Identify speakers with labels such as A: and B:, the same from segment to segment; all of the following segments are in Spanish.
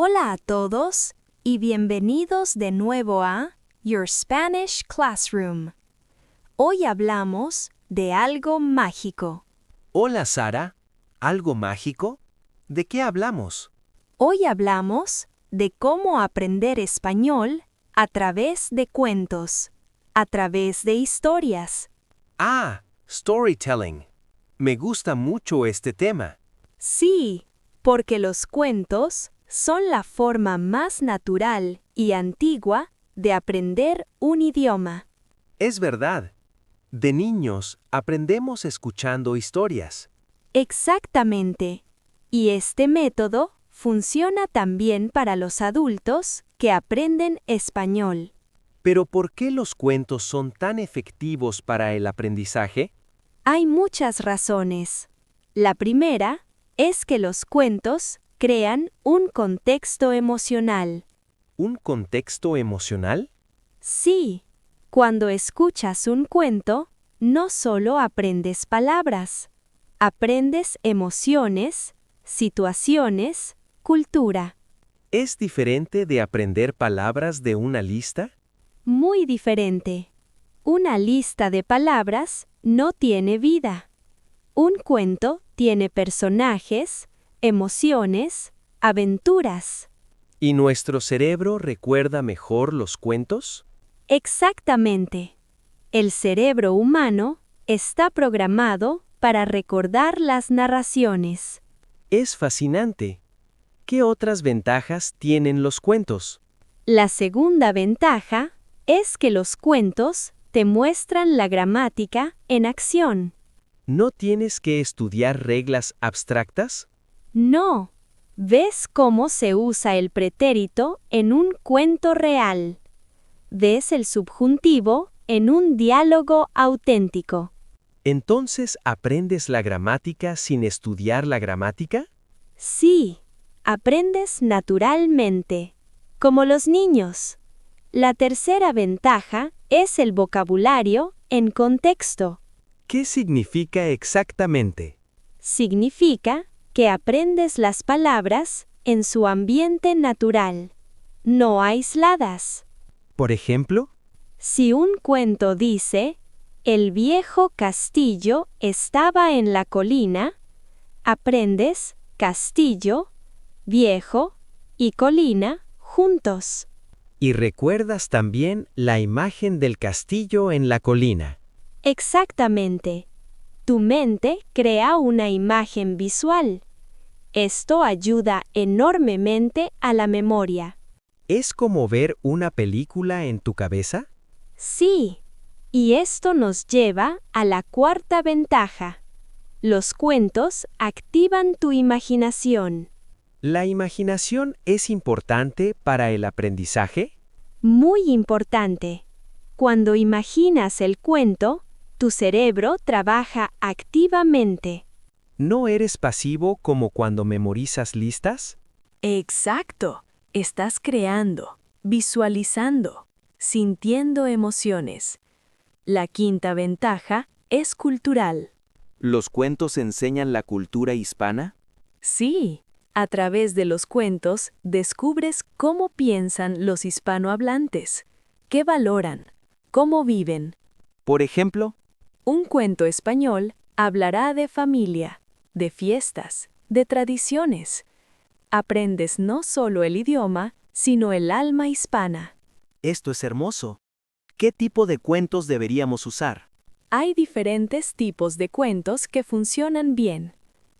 A: Hola a todos y bienvenidos de nuevo a Your Spanish Classroom. Hoy hablamos de algo mágico.
B: Hola Sara, ¿algo mágico? ¿De qué hablamos?
A: Hoy hablamos de cómo aprender español a través de cuentos, a través de historias.
B: Ah, storytelling. Me gusta mucho este tema.
A: Sí, porque los cuentos son la forma más natural y antigua de aprender un idioma.
B: Es verdad. De niños aprendemos escuchando historias.
A: Exactamente. Y este método funciona también para los adultos que aprenden español.
B: Pero ¿por qué los cuentos son tan efectivos para el aprendizaje?
A: Hay muchas razones. La primera es que los cuentos crean un contexto emocional.
B: ¿Un contexto emocional?
A: Sí, cuando escuchas un cuento, no solo aprendes palabras, aprendes emociones, situaciones, cultura.
B: ¿Es diferente de aprender palabras de una lista?
A: Muy diferente. Una lista de palabras no tiene vida. Un cuento tiene personajes, emociones, aventuras.
B: ¿Y nuestro cerebro recuerda mejor los cuentos?
A: Exactamente. El cerebro humano está programado para recordar las narraciones.
B: Es fascinante. ¿Qué otras ventajas tienen los cuentos?
A: La segunda ventaja es que los cuentos te muestran la gramática en acción.
B: ¿No tienes que estudiar reglas abstractas?
A: No. ¿Ves cómo se usa el pretérito en un cuento real? ¿Ves el subjuntivo en un diálogo auténtico?
B: ¿Entonces aprendes la gramática sin estudiar la gramática?
A: Sí, aprendes naturalmente, como los niños. La tercera ventaja es el vocabulario en contexto.
B: ¿Qué significa exactamente?
A: Significa que aprendes las palabras en su ambiente natural, no aisladas.
B: Por ejemplo,
A: Si un cuento dice, el viejo castillo estaba en la colina, aprendes castillo, viejo y colina juntos.
B: y recuerdas también la imagen del castillo en la colina.
A: Exactamente. Tu mente crea una imagen visual. Esto ayuda enormemente a la memoria.
B: ¿Es como ver una película en tu cabeza?
A: Sí, y esto nos lleva a la cuarta ventaja. Los cuentos activan tu imaginación.
B: ¿La imaginación es importante para el aprendizaje?
A: Muy importante. Cuando imaginas el cuento, tu cerebro trabaja activamente.
B: ¿No eres pasivo como cuando memorizas listas?
C: Exacto. Estás creando, visualizando, sintiendo emociones. La quinta ventaja es cultural.
D: ¿Los cuentos enseñan la cultura hispana?
C: Sí, a través de los cuentos descubres cómo piensan los hispanohablantes, qué valoran, cómo viven.
D: Por ejemplo,
C: Un cuento español hablará de familia, de fiestas, de tradiciones. Aprendes no solo el idioma, sino el alma hispana.
D: esto es hermoso. ¿Qué tipo de cuentos deberíamos usar?
C: Hay diferentes tipos de cuentos que funcionan bien.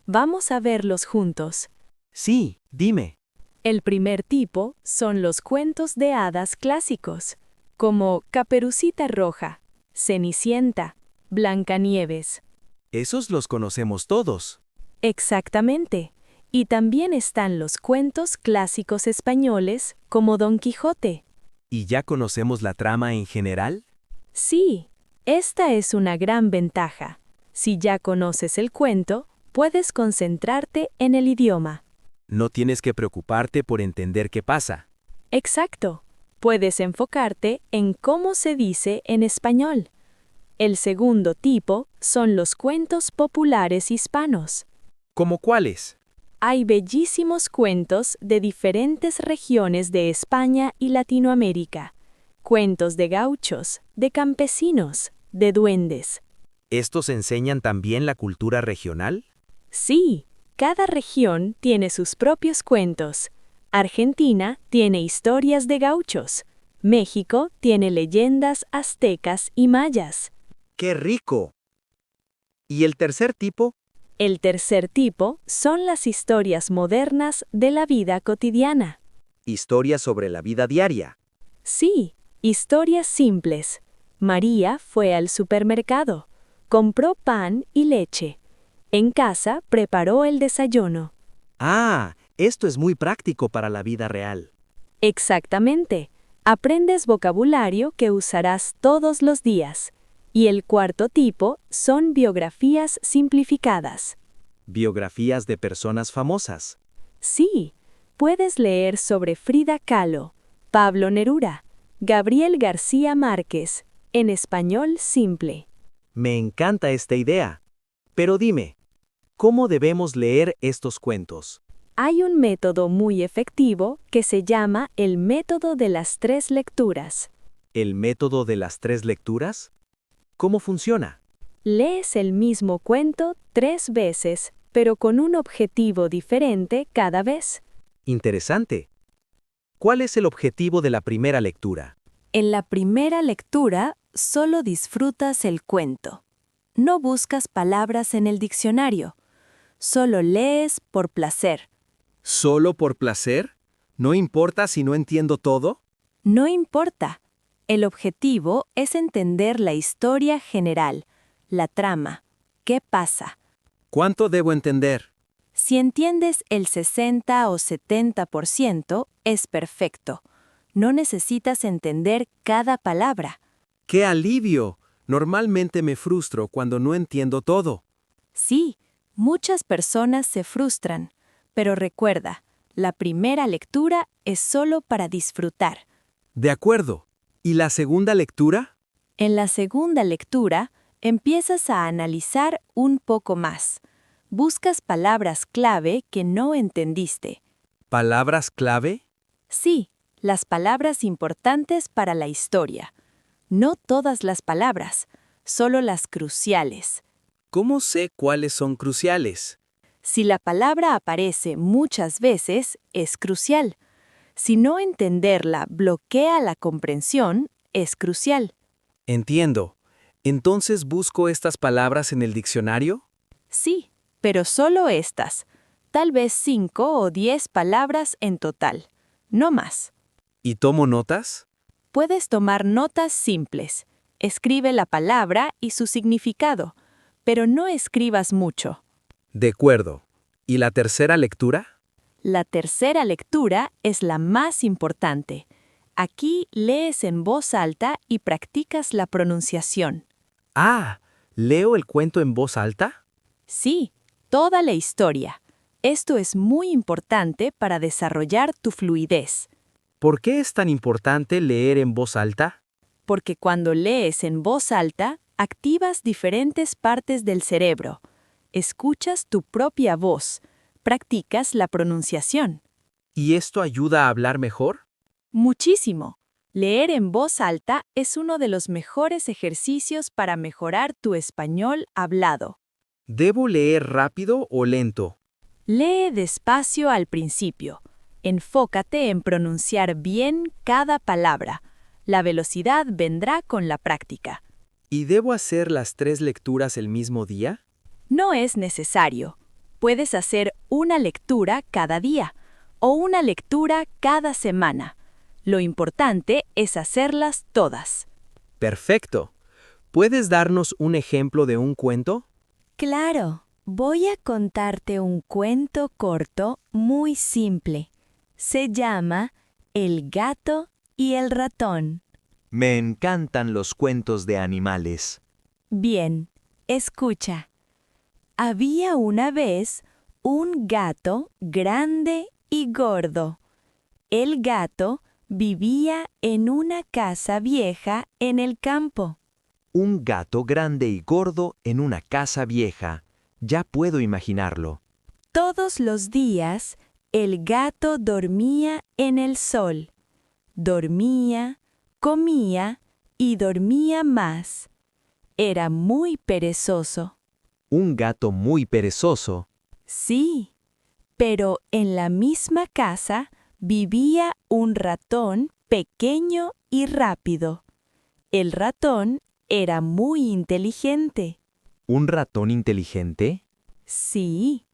C: Vamos a verlos juntos.
D: Sí, dime.
C: El primer tipo son los cuentos de hadas clásicos, como Caperucita Roja, Cenicienta, Blancanieves.
D: Esos los conocemos todos.
C: Exactamente. Y también están los cuentos clásicos españoles, como Don Quijote.
D: ¿Y ya conocemos la trama en general?
C: Sí, esta es una gran ventaja. Si ya conoces el cuento, puedes concentrarte en el idioma.
D: No tienes que preocuparte por entender qué pasa.
C: Exacto. Puedes enfocarte en cómo se dice en español. El segundo tipo son los cuentos populares hispanos.
D: ¿Cómo cuáles?
C: Hay bellísimos cuentos de diferentes regiones de España y Latinoamérica. Cuentos de gauchos, de campesinos, de duendes.
D: ¿Estos enseñan también la cultura regional?
C: Sí, cada región tiene sus propios cuentos. Argentina tiene historias de gauchos. México tiene leyendas aztecas y mayas.
D: ¡Qué rico! ¿Y el tercer tipo?
C: El tercer tipo son las historias modernas de la vida cotidiana.
D: Historias sobre la vida diaria.
C: Sí, historias simples. María fue al supermercado, compró pan y leche. En casa preparó el desayuno.
D: Ah, esto es muy práctico para la vida real.
C: Exactamente. Aprendes vocabulario que usarás todos los días. Y el cuarto tipo son biografías simplificadas.
D: Biografías de personas famosas.
C: Sí, puedes leer sobre Frida Kahlo, Pablo Neruda, Gabriel García Márquez, en español simple.
D: Me encanta esta idea. Pero dime, ¿cómo debemos leer estos cuentos?
C: Hay un método muy efectivo que se llama el método de las 3 lecturas.
D: ¿El método de las 3 lecturas? ¿Cómo funciona?
C: Lees el mismo cuento 3 veces, pero con un objetivo diferente cada vez.
D: Interesante. ¿Cuál es el objetivo de la primera lectura?
C: En la primera lectura, solo disfrutas el cuento. No buscas palabras en el diccionario. Solo lees por placer.
D: ¿Solo por placer? ¿No importa si no entiendo todo?
C: No importa. El objetivo es entender la historia general, la trama. ¿Qué pasa?
D: ¿Cuánto debo entender?
C: Si entiendes el 60 o 70%, es perfecto. No necesitas entender cada palabra.
D: ¡Qué alivio! Normalmente me frustro cuando no entiendo todo.
C: Sí, muchas personas se frustran, pero recuerda, la primera lectura es solo para disfrutar.
D: De acuerdo. ¿Y la segunda lectura?
C: En la segunda lectura, empiezas a analizar un poco más. Buscas palabras clave que no entendiste.
D: ¿Palabras clave?
C: Sí, las palabras importantes para la historia. No todas las palabras, solo las cruciales.
D: ¿Cómo sé cuáles son cruciales?
C: Si la palabra aparece muchas veces, es crucial. Si no entenderla bloquea la comprensión, es crucial.
D: Entiendo. ¿Entonces busco estas palabras en el diccionario?
C: Sí, pero solo estas. Tal vez 5 o 10 palabras en total. No más.
D: ¿Y tomo notas?
C: Puedes tomar notas simples. Escribe la palabra y su significado, pero no escribas mucho.
D: De acuerdo. ¿Y la tercera lectura?
C: La tercera lectura es la más importante. Aquí lees en voz alta y practicas la pronunciación.
D: Ah, ¿leo el cuento en voz alta?
C: Sí, toda la historia. Esto es muy importante para desarrollar tu fluidez.
D: ¿Por qué es tan importante leer en voz alta?
C: Porque cuando lees en voz alta, activas diferentes partes del cerebro. Escuchas tu propia voz. Practicas la pronunciación.
D: ¿Y esto ayuda a hablar mejor?
C: Muchísimo. Leer en voz alta es uno de los mejores ejercicios para mejorar tu español hablado.
D: ¿Debo leer rápido o lento?
C: Lee despacio al principio. Enfócate en pronunciar bien cada palabra. La velocidad vendrá con la práctica.
D: ¿Y debo hacer las 3 lecturas el mismo día?
C: No es necesario. Puedes hacer una lectura cada día o una lectura cada semana. Lo importante es hacerlas todas.
D: Perfecto. ¿Puedes darnos un ejemplo de un cuento?
A: Claro, voy a contarte un cuento corto muy simple. Se llama El gato y el ratón.
E: Me encantan los cuentos de animales.
A: Bien, escucha. Había una vez un gato grande y gordo. El gato vivía en una casa vieja en el campo.
E: Un gato grande y gordo en una casa vieja. Ya puedo imaginarlo.
C: Todos los días, el gato dormía en el sol. Dormía, comía y dormía más. Era muy perezoso.
D: Un gato muy perezoso.
C: Sí, pero en la misma casa vivía un ratón pequeño y rápido. El ratón era muy inteligente.
D: ¿Un ratón inteligente?
C: Sí.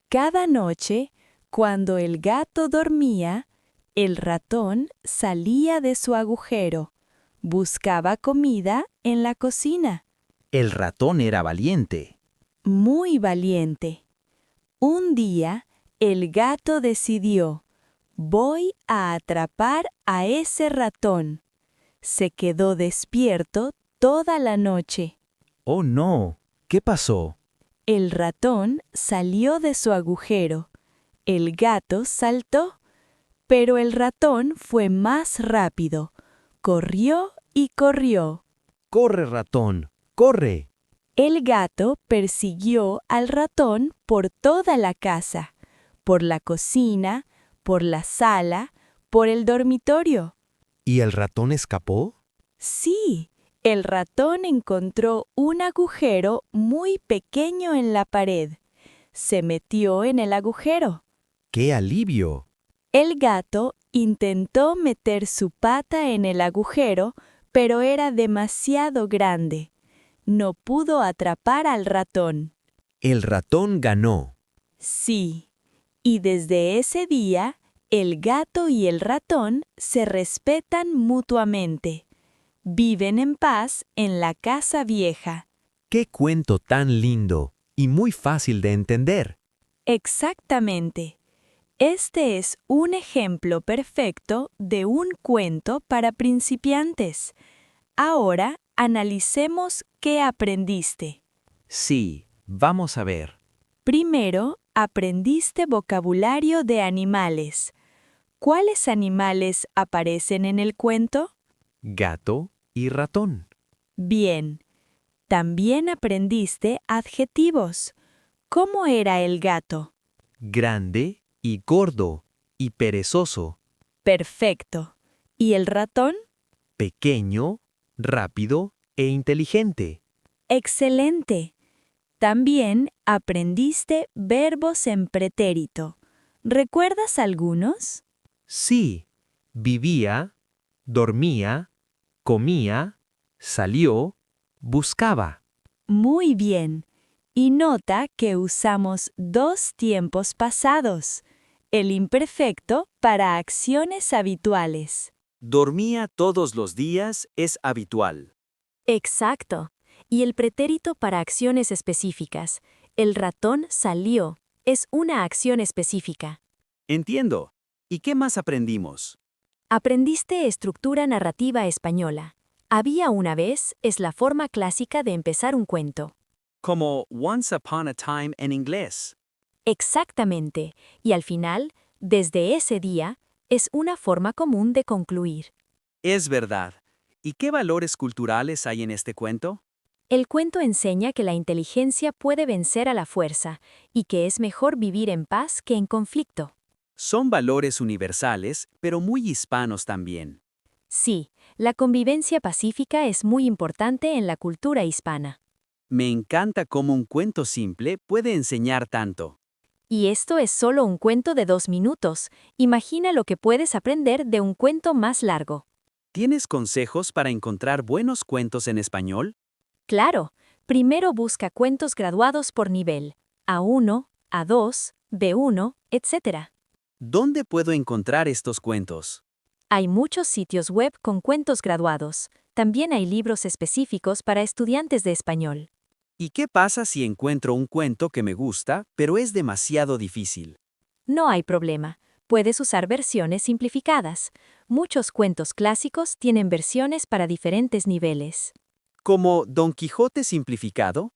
C: Cada noche, cuando el gato dormía, el ratón salía de su agujero, buscaba comida en la cocina.
E: El ratón era valiente.
C: Muy valiente. Un día, el gato decidió, voy a atrapar a ese ratón. Se quedó despierto toda la noche.
E: Oh no, ¿qué pasó?
C: El ratón salió de su agujero. El gato saltó, pero el ratón fue más rápido. Corrió y corrió.
D: ¡Corre, ratón! ¡Corre!
C: El gato persiguió al ratón por toda la casa, por la cocina, por la sala, por el dormitorio.
D: ¿Y el ratón escapó?
C: Sí, el ratón encontró un agujero muy pequeño en la pared. Se metió en el agujero.
D: ¡Qué alivio!
C: El gato intentó meter su pata en el agujero, pero era demasiado grande. No pudo atrapar al ratón.
D: El ratón ganó.
C: Sí, y desde ese día, el gato y el ratón se respetan mutuamente. Viven en paz en la casa vieja.
D: ¡Qué cuento tan lindo! Y muy fácil de entender.
C: Exactamente. Este es un ejemplo perfecto de un cuento para principiantes. Ahora analicemos qué aprendiste.
E: Sí, vamos a ver.
C: Primero, aprendiste vocabulario de animales. ¿Cuáles animales aparecen en el cuento?
D: Gato y ratón.
C: Bien. También aprendiste adjetivos. ¿Cómo era el gato?
D: Grande y gordo y perezoso.
C: Perfecto. ¿Y el ratón?
D: Pequeño, rápido e inteligente.
C: Excelente. También aprendiste verbos en pretérito. ¿Recuerdas algunos?
D: Sí, vivía, dormía, comía, salió, buscaba.
C: Muy bien. Y nota que usamos dos tiempos pasados, el imperfecto para acciones habituales.
B: Dormía todos los días es habitual.
A: Exacto. Y el pretérito para acciones específicas. El ratón salió. Es una acción específica.
B: Entiendo. ¿Y qué más aprendimos?
A: Aprendiste estructura narrativa española. Había una vez es la forma clásica de empezar un cuento.
B: Como Once Upon a Time en inglés.
A: Exactamente. Y al final, desde ese día, es una forma común de concluir.
B: Es verdad. ¿Y qué valores culturales hay en este cuento?
A: El cuento enseña que la inteligencia puede vencer a la fuerza y que es mejor vivir en paz que en conflicto.
B: Son valores universales, pero muy hispanos también.
A: Sí, la convivencia pacífica es muy importante en la cultura hispana.
B: Me encanta cómo un cuento simple puede enseñar tanto.
A: Y esto es solo un cuento de 2 minutos. Imagina lo que puedes aprender de un cuento más largo.
B: ¿Tienes consejos para encontrar buenos cuentos en español?
A: Claro, primero busca cuentos graduados por nivel, A1, A2, B1, etc.
B: ¿Dónde puedo encontrar estos cuentos?
A: Hay muchos sitios web con cuentos graduados. También hay libros específicos para estudiantes de español.
B: ¿Y qué pasa si encuentro un cuento que me gusta, pero es demasiado difícil?
A: No hay problema. Puedes usar versiones simplificadas. Muchos cuentos clásicos tienen versiones para diferentes niveles.
B: ¿Como Don Quijote simplificado?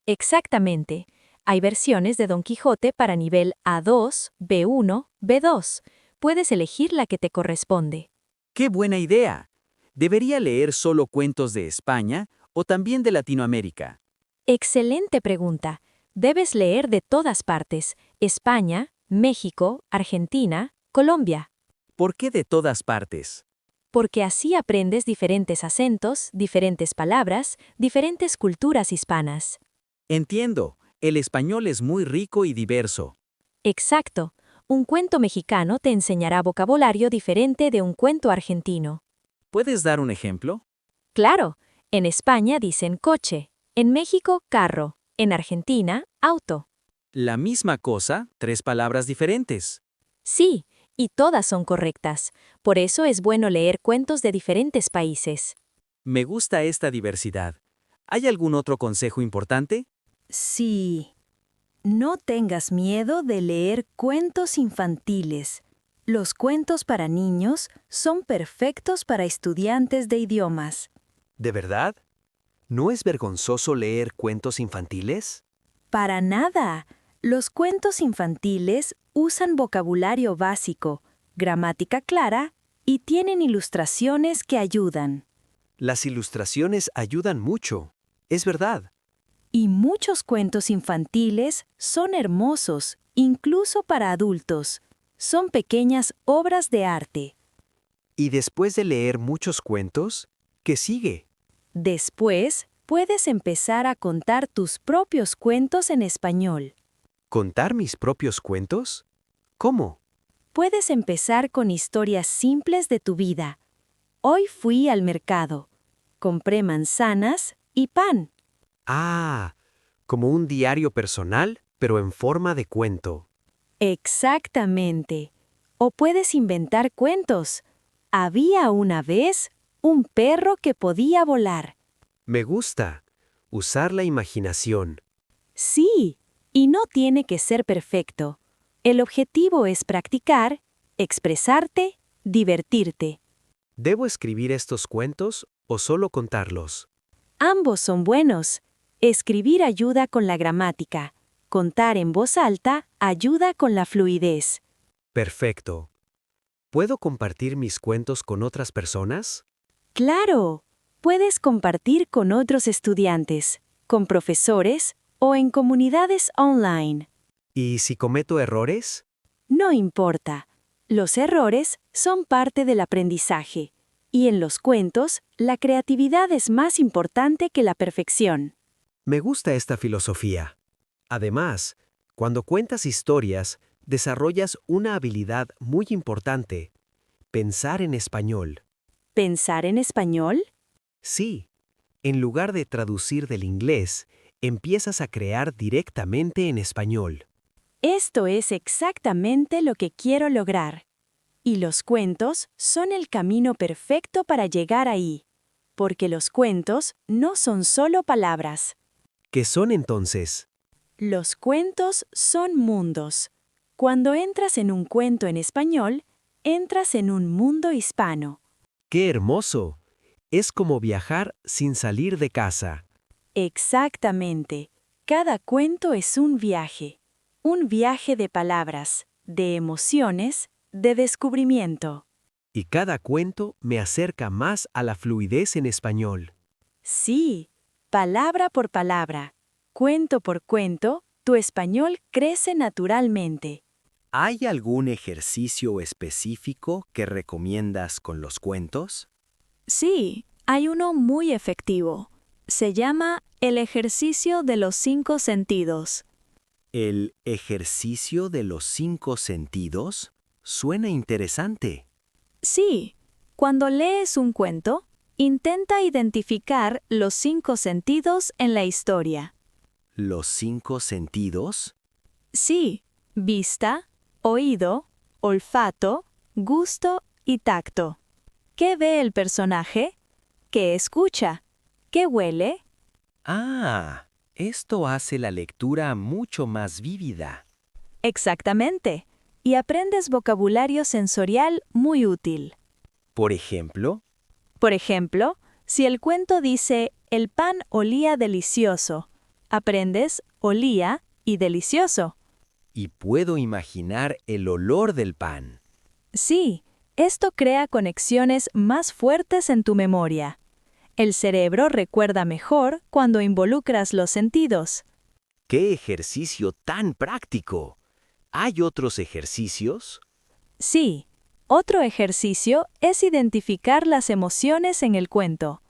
A: Exactamente. Hay versiones de Don Quijote para nivel A2, B1, B2. Puedes elegir la que te corresponde.
B: ¡Qué buena idea! ¿Debería leer solo cuentos de España o también de Latinoamérica?
A: Excelente pregunta.
C: Debes leer de todas partes: España, México, Argentina, Colombia.
D: ¿Por qué de todas partes?
C: Porque así aprendes diferentes acentos, diferentes palabras, diferentes culturas hispanas.
D: Entiendo, el español es muy rico y diverso.
C: Exacto. Un cuento mexicano te enseñará vocabulario diferente de un cuento argentino.
D: ¿Puedes dar un ejemplo?
C: Claro, en España dicen coche, en México carro, en Argentina auto.
D: La misma cosa, 3 palabras diferentes.
C: Sí, y todas son correctas. Por eso es bueno leer cuentos de diferentes países.
D: Me gusta esta diversidad. ¿Hay algún otro consejo importante?
A: Sí. No tengas miedo de leer cuentos infantiles. Los cuentos para niños son perfectos para estudiantes de idiomas.
E: ¿De verdad? ¿No es vergonzoso leer cuentos infantiles?
A: Para nada. Los cuentos infantiles usan vocabulario básico, gramática clara y tienen ilustraciones que ayudan.
E: Las ilustraciones ayudan mucho. Es verdad.
A: Y muchos cuentos infantiles son hermosos, incluso para adultos. Son pequeñas obras de arte.
E: Y después de leer muchos cuentos, ¿qué sigue?
A: Después, puedes empezar a contar tus propios cuentos en español.
E: ¿Contar mis propios cuentos? ¿Cómo?
A: Puedes empezar con historias simples de tu vida. Hoy fui al mercado. Compré manzanas y pan.
E: Ah, como un diario personal, pero en forma de cuento.
A: Exactamente. O puedes inventar cuentos. Había una vez un perro que podía volar.
E: Me gusta. Usar la imaginación.
A: Sí, y no tiene que ser perfecto. El objetivo es practicar, expresarte, divertirte.
E: ¿Debo escribir estos cuentos o solo contarlos?
A: Ambos son buenos. Escribir ayuda con la gramática. Contar en voz alta ayuda con la fluidez.
E: Perfecto. ¿Puedo compartir mis cuentos con otras personas?
A: ¡Claro! Puedes compartir con otros estudiantes, con profesores o en comunidades online.
E: ¿Y si cometo errores?
A: No importa. Los errores son parte del aprendizaje. Y en los cuentos, la creatividad es más importante que la perfección.
E: Me gusta esta filosofía. Además, cuando cuentas historias, desarrollas una habilidad muy importante: pensar en español.
A: ¿Pensar en español?
E: Sí, en lugar de traducir del inglés, empiezas a crear directamente en español.
A: Esto es exactamente lo que quiero lograr. Y los cuentos son el camino perfecto para llegar ahí. Porque los cuentos no son solo palabras.
E: ¿Qué son entonces?
A: Los cuentos son mundos. Cuando entras en un cuento en español, entras en un mundo hispano.
E: ¡Qué hermoso! Es como viajar sin salir de casa.
A: Exactamente. Cada cuento es un viaje. Un viaje de palabras, de emociones, de descubrimiento.
E: Y cada cuento me acerca más a la fluidez en español.
A: Sí, palabra por palabra, cuento por cuento, tu español crece naturalmente.
E: ¿Hay algún ejercicio específico que recomiendas con los cuentos?
C: Sí, hay uno muy efectivo. Se llama el ejercicio de los 5 sentidos.
E: ¿El ejercicio de los 5 sentidos? Suena interesante.
C: Sí, cuando lees un cuento, intenta identificar los 5 sentidos en la historia.
E: ¿Los 5 sentidos?
C: Sí, vista, oído, olfato, gusto y tacto. ¿Qué ve el personaje? ¿Qué escucha? ¿Qué huele?
E: Ah, esto hace la lectura mucho más vívida.
C: Exactamente. Y aprendes vocabulario sensorial muy útil.
E: Por ejemplo,
C: Por ejemplo, si el cuento dice el pan olía delicioso, aprendes olía y delicioso.
E: y puedo imaginar el olor del pan.
C: Sí, esto crea conexiones más fuertes en tu memoria. El cerebro recuerda mejor cuando involucras los sentidos.
D: ¡Qué ejercicio tan práctico! ¿Hay otros ejercicios?
C: Sí, otro ejercicio es identificar las emociones en el cuento.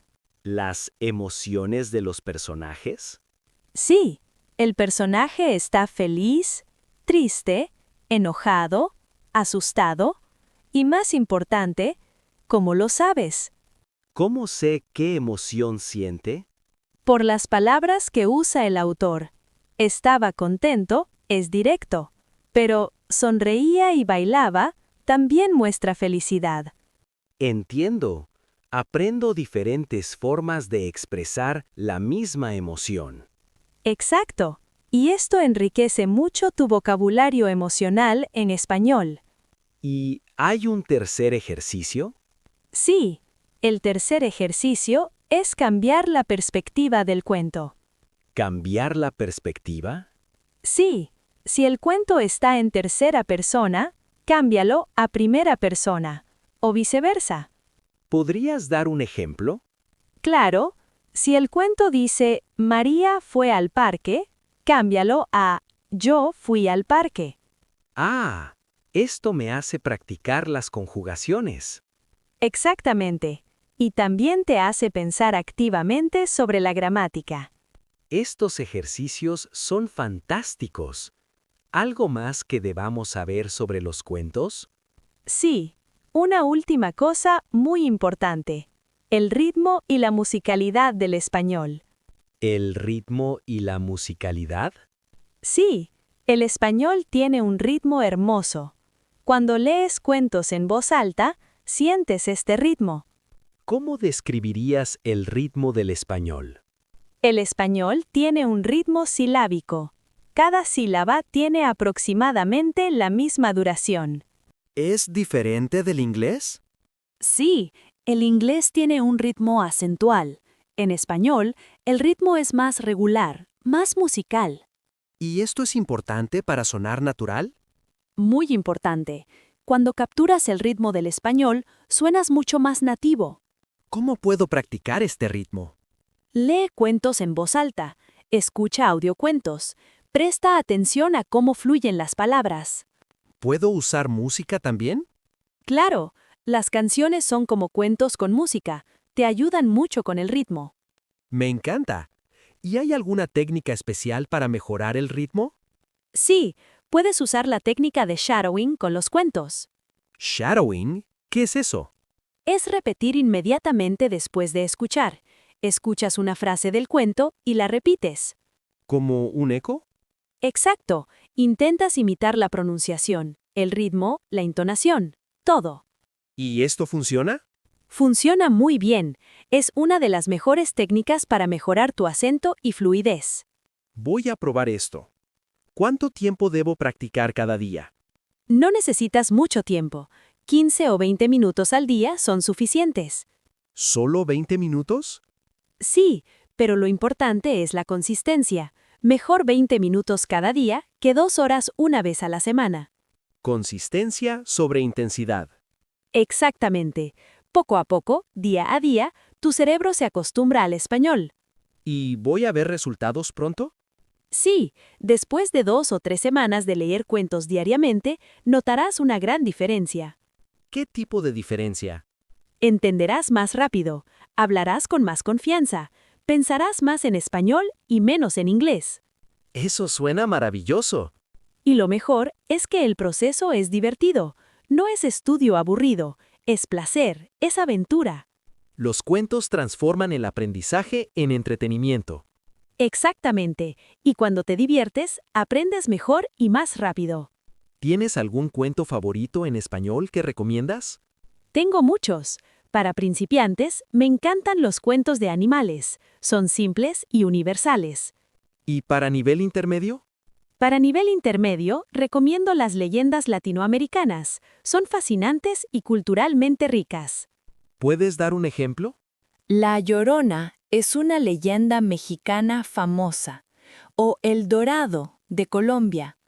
D: ¿Las emociones de los personajes?
C: Sí, el personaje está feliz, triste, enojado, asustado y, más importante, ¿cómo lo sabes?
D: ¿Cómo sé qué emoción siente?
C: Por las palabras que usa el autor. Estaba contento, es directo, pero sonreía y bailaba también muestra felicidad.
D: Entiendo. Aprendo diferentes formas de expresar la misma emoción.
C: Exacto. Y esto enriquece mucho tu vocabulario emocional en español.
D: ¿Y hay un tercer ejercicio?
C: Sí, el tercer ejercicio es cambiar la perspectiva del cuento.
D: ¿Cambiar la perspectiva?
C: Sí, si el cuento está en tercera persona, cámbialo a primera persona, o viceversa.
D: ¿Podrías dar un ejemplo?
C: Claro, si el cuento dice María fue al parque, cámbialo a yo fui al parque.
D: Ah, esto me hace practicar las conjugaciones.
C: Exactamente. Y también te hace pensar activamente sobre la gramática.
D: Estos ejercicios son fantásticos. ¿Algo más que debamos saber sobre los cuentos?
C: Sí, una última cosa muy importante. El ritmo y la musicalidad del español.
D: ¿El ritmo y la musicalidad?
C: Sí, el español tiene un ritmo hermoso. Cuando lees cuentos en voz alta, sientes este ritmo.
D: ¿Cómo describirías el ritmo del español?
C: El español tiene un ritmo silábico. Cada sílaba tiene aproximadamente la misma duración.
E: ¿Es diferente del inglés?
A: Sí, el inglés tiene un ritmo acentual. En español, el ritmo es más regular, más musical.
E: ¿Y esto es importante para sonar natural?
A: Muy importante. Cuando capturas el ritmo del español, suenas mucho más nativo.
E: ¿Cómo puedo practicar este ritmo?
A: Lee cuentos en voz alta, escucha audiocuentos, presta atención a cómo fluyen las palabras.
E: ¿Puedo usar música también?
A: Claro, las canciones son como cuentos con música, te ayudan mucho con el ritmo.
E: Me encanta. ¿Y hay alguna técnica especial para mejorar el ritmo?
A: Sí, puedes usar la técnica de shadowing con los cuentos.
E: ¿Shadowing? ¿Qué es eso?
A: Es repetir inmediatamente después de escuchar. Escuchas una frase del cuento y la repites.
E: ¿Como un eco?
A: Exacto, intentas imitar la pronunciación, el ritmo, la entonación, todo.
E: ¿Y esto funciona?
A: Funciona muy bien. Es una de las mejores técnicas para mejorar tu acento y fluidez.
E: Voy a probar esto. ¿Cuánto tiempo debo practicar cada día?
A: No necesitas mucho tiempo. 15 o 20 minutos al día son suficientes.
E: ¿Solo 20 minutos?
A: Sí, pero lo importante es la consistencia. Mejor 20 minutos cada día que 2 horas una vez a la semana.
E: Consistencia sobre intensidad.
A: Exactamente. Poco a poco, día a día, tu cerebro se acostumbra al español.
E: ¿Y voy a ver resultados pronto?
A: Sí, después de 2 o 3 semanas de leer cuentos diariamente, notarás una gran diferencia.
E: ¿Qué tipo de diferencia?
A: Entenderás más rápido, hablarás con más confianza, pensarás más en español y menos en inglés.
E: Eso suena maravilloso.
A: Y lo mejor es que el proceso es divertido. No es estudio aburrido, es placer, es aventura.
E: Los cuentos transforman el aprendizaje en entretenimiento.
A: Exactamente. Y cuando te diviertes, aprendes mejor y más rápido.
E: ¿Tienes algún cuento favorito en español que recomiendas?
A: Tengo muchos. Para principiantes, me encantan los cuentos de animales. Son simples y universales.
E: ¿Y para nivel intermedio?
A: Para nivel intermedio, recomiendo las leyendas latinoamericanas. Son fascinantes y culturalmente ricas.
E: ¿Puedes dar un ejemplo?
C: La Llorona es una leyenda mexicana famosa, o El Dorado, de Colombia,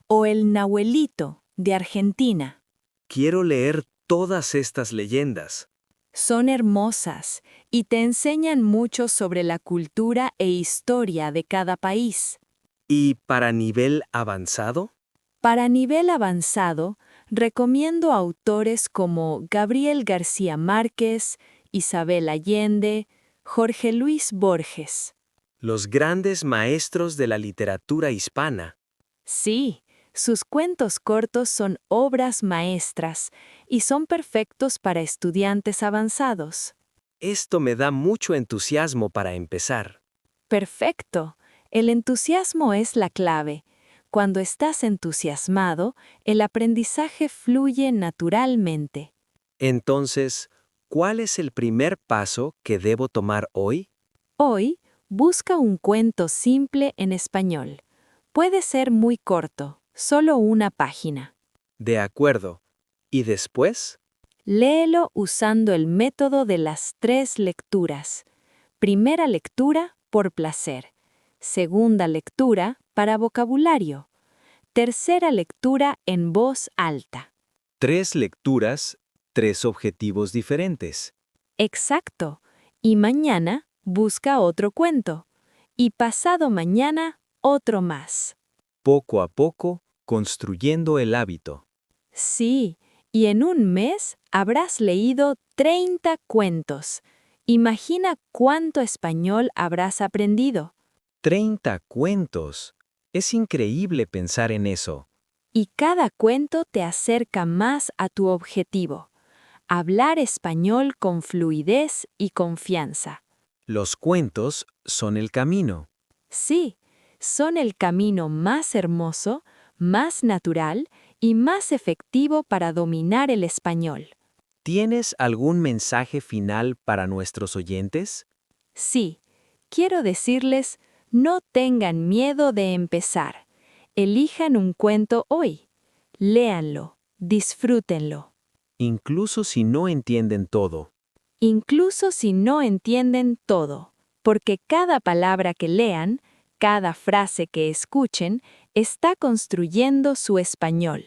C: o El Nahuelito, de Argentina.
D: Quiero leer todas estas leyendas.
C: Son hermosas y te enseñan mucho sobre la cultura e historia de cada país.
D: ¿Y para nivel avanzado?
C: Para nivel avanzado, recomiendo autores como Gabriel García Márquez, Isabel Allende, Jorge Luis Borges.
D: Los grandes maestros de la literatura hispana.
C: Sí, sus cuentos cortos son obras maestras y son perfectos para estudiantes avanzados.
D: Esto me da mucho entusiasmo para empezar.
C: Perfecto. El entusiasmo es la clave. Cuando estás entusiasmado, el aprendizaje fluye naturalmente.
D: Entonces, ¿cuál es el primer paso que debo tomar hoy?
C: Hoy, busca un cuento simple en español. Puede ser muy corto, solo una página.
D: De acuerdo. ¿Y después?
C: Léelo usando el método de las 3 lecturas. Primera lectura, por placer. Segunda lectura, para vocabulario. Tercera lectura en voz alta.
D: 3 lecturas, 3 objetivos diferentes.
C: Exacto. Y mañana, busca otro cuento. Y pasado mañana, otro más.
D: Poco a poco, construyendo el hábito.
C: Sí, y en un mes habrás leído 30 cuentos. Imagina cuánto español habrás aprendido.
D: 30 cuentos. Es increíble pensar en eso.
C: Y cada cuento te acerca más a tu objetivo. Hablar español con fluidez y confianza.
D: Los cuentos son el camino.
C: Sí, son el camino más hermoso, más natural y más efectivo para dominar el español.
D: ¿Tienes algún mensaje final para nuestros oyentes?
C: Sí, quiero decirles, no tengan miedo de empezar. Elijan un cuento hoy. Léanlo, disfrútenlo.
D: Incluso si no entienden todo.
C: Incluso si no entienden todo, porque cada palabra que lean, cada frase que escuchen, está construyendo su español,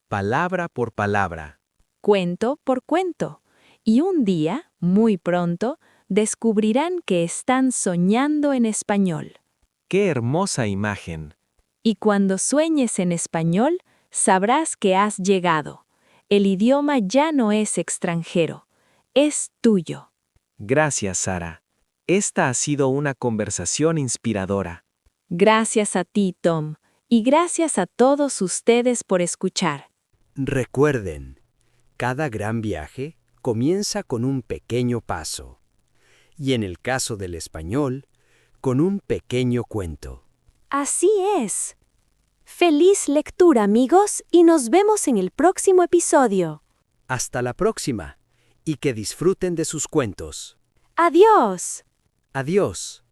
D: Palabra por palabra.
C: cuento por cuento. Y un día, muy pronto, descubrirán que están soñando en español.
D: ¡Qué hermosa imagen!
C: Y cuando sueñes en español, sabrás que has llegado. El idioma ya no es extranjero, es tuyo.
D: Gracias, Sara. Esta ha sido una conversación inspiradora.
C: Gracias a ti, Tom, y gracias a todos ustedes por escuchar.
E: Recuerden, cada gran viaje comienza con un pequeño paso. Y en el caso del español, con un pequeño cuento.
A: Así es. Feliz lectura, amigos, y nos vemos en el próximo episodio.
E: Hasta la próxima, y que disfruten de sus cuentos.
A: Adiós.
E: Adiós.